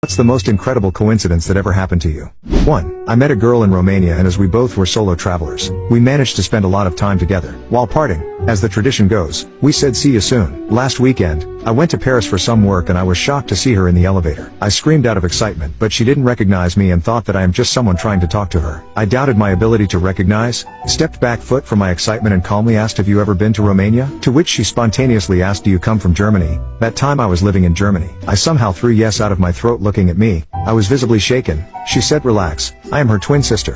What's the most incredible coincidence that ever happened to you? 1. I met a girl in Romania, and as we both were solo travelers, we managed to spend a lot of time together. While parting, as the tradition goes, we said see you soon. Last weekend, I went to Paris for some work and I was shocked to see her in the elevator. I screamed out of excitement, but she didn't recognize me and thought that I am just someone trying to talk to her. I doubted my ability to recognize, stepped back foot from my excitement and calmly asked, have you ever been to Romania? To which she spontaneously asked, do you come from Germany? That time I was living in Germany. I somehow threw yes out of my throat. Looking at me, I was visibly shaken. She said, relax, I am her twin sister.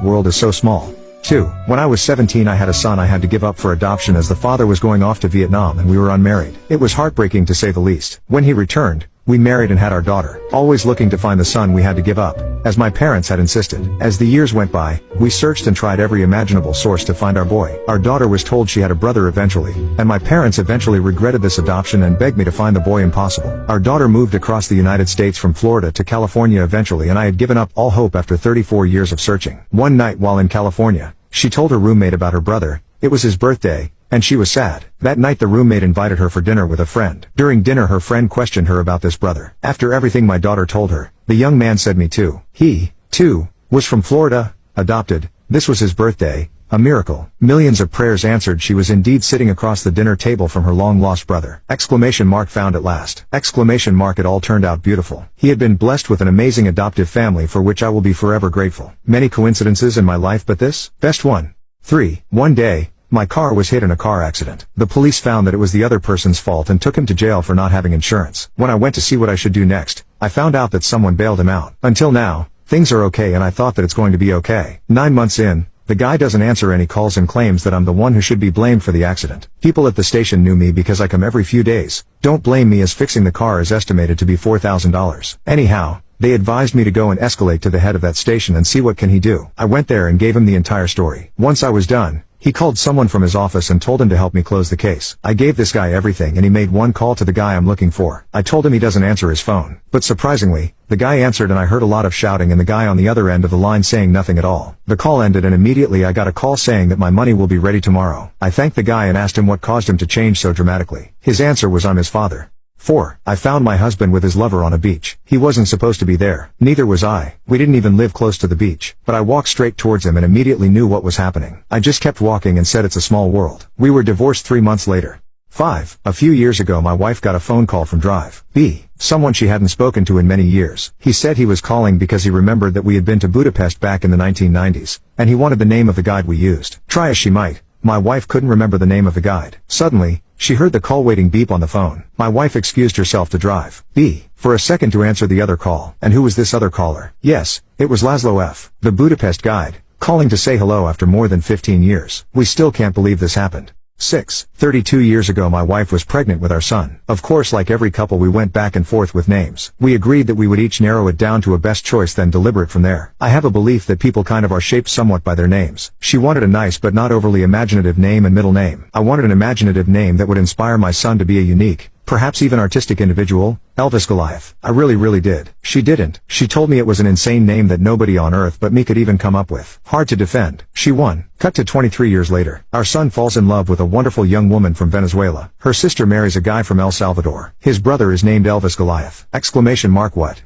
World is so small. 2. When I was 17 I had a son I had to give up for adoption as the father was going off to Vietnam and we were unmarried. It was heartbreaking to say the least. When he returned, we married and had our daughter. Always looking to find the son we had to give up, as my parents had insisted. As the years went by, we searched and tried every imaginable source to find our boy. Our daughter was told she had a brother eventually, and my parents eventually regretted this adoption and begged me to find the boy. Impossible. Our daughter moved across the United States from Florida to California eventually, and I had given up all hope after 34 years of searching. One night while in California, she told her roommate about her brother. It was his birthday, and she was sad. That night the roommate invited her for dinner with a friend. During dinner her friend questioned her about this brother. After everything my daughter told her, the young man said me too. He, too, was from Florida, adopted. This was his birthday, a miracle. Millions of prayers answered. She was indeed sitting across the dinner table from her long-lost brother. Found at last. It all turned out beautiful. He had been blessed with an amazing adoptive family for which I will be forever grateful. Many coincidences in my life, but this, best one. 3. One day, my car was hit in a car accident. The police found that it was the other person's fault and took him to jail for not having insurance. When I went to see what I should do next, I found out that someone bailed him out. Until now, things are okay and I thought that it's going to be okay. 9 months in, the guy doesn't answer any calls and claims that I'm the one who should be blamed for the accident. People at the station knew me because I come every few days. Don't blame me as fixing the car is estimated to be $4,000. Anyhow, they advised me to go and escalate to the head of that station and see what can he do. I went there and gave him the entire story. Once I was done, he called someone from his office and told him to help me close the case. I gave this guy everything and he made one call to the guy I'm looking for. I told him he doesn't answer his phone. But surprisingly, the guy answered and I heard a lot of shouting and the guy on the other end of the line saying nothing at all. The call ended and immediately I got a call saying that my money will be ready tomorrow. I thanked the guy and asked him what caused him to change so dramatically. His answer was, I'm his father. 4. I found my husband with his lover on a beach. He wasn't supposed to be there. Neither was I. We didn't even live close to the beach. But I walked straight towards him and immediately knew what was happening. I just kept walking and said it's a small world. We were divorced 3 months later. 5. A few years ago my wife got a phone call from Drive B, someone she hadn't spoken to in many years. He said he was calling because he remembered that we had been to Budapest back in the 1990s, and he wanted the name of the guide we used. Try as she might, my wife couldn't remember the name of the guide. Suddenly, she heard the call waiting beep on the phone. My wife excused herself to Drive B for a second to answer the other call. And who was this other caller? Yes, it was Laszlo F., the Budapest guide, calling to say hello after more than 15 years. We still can't believe this happened. 6. 32 years ago my wife was pregnant with our son. Of course, like every couple we went back and forth with names. We agreed that we would each narrow it down to a best choice then deliberate from there. I have a belief that people kind of are shaped somewhat by their names. She wanted a nice but not overly imaginative name and middle name. I wanted an imaginative name that would inspire my son to be a unique, perhaps even artistic individual. Elvis Goliath. I really did. She didn't. She told me it was an insane name that nobody on earth but me could even come up with. Hard to defend. She won. Cut to 23 years later. Our son falls in love with a wonderful young woman from Venezuela. Her sister marries a guy from El Salvador. His brother is named Elvis Goliath.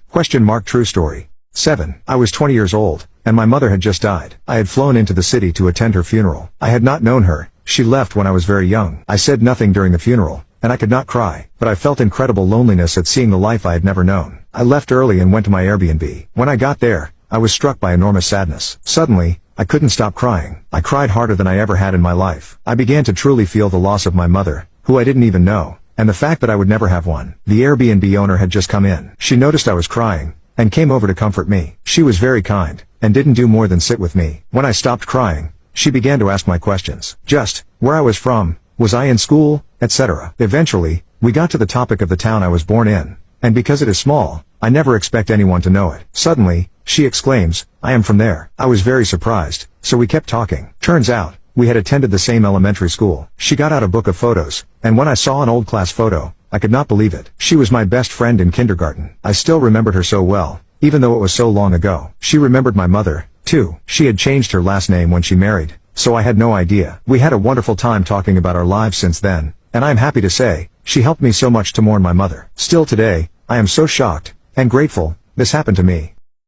What? True story. 7. I was 20 years old, and my mother had just died. I had flown into the city to attend her funeral. I had not known her. She left when I was very young. I said nothing during the funeral, and I could not cry, but I felt incredible loneliness at seeing the life I had never known. I left early and went to my Airbnb. When I got there, I was struck by enormous sadness. Suddenly, I couldn't stop crying. I cried harder than I ever had in my life. I began to truly feel the loss of my mother, who I didn't even know, and the fact that I would never have one. The Airbnb owner had just come in. She noticed I was crying, and came over to comfort me. She was very kind, and didn't do more than sit with me. When I stopped crying, she began to ask my questions. Just, where I was from, was I in school, etc. Eventually, we got to the topic of the town I was born in, and because it is small, I never expect anyone to know it. Suddenly, she exclaims, I am from there. I was very surprised, so we kept talking. Turns out, we had attended the same elementary school. She got out a book of photos, and when I saw an old class photo, I could not believe it. She was my best friend in kindergarten. I still remembered her so well, even though it was so long ago. She remembered my mother, too. She had changed her last name when she married, so I had no idea. We had a wonderful time talking about our lives since then, and I am happy to say, she helped me so much to mourn my mother. Still today, I am so shocked, And grateful, this happened to me.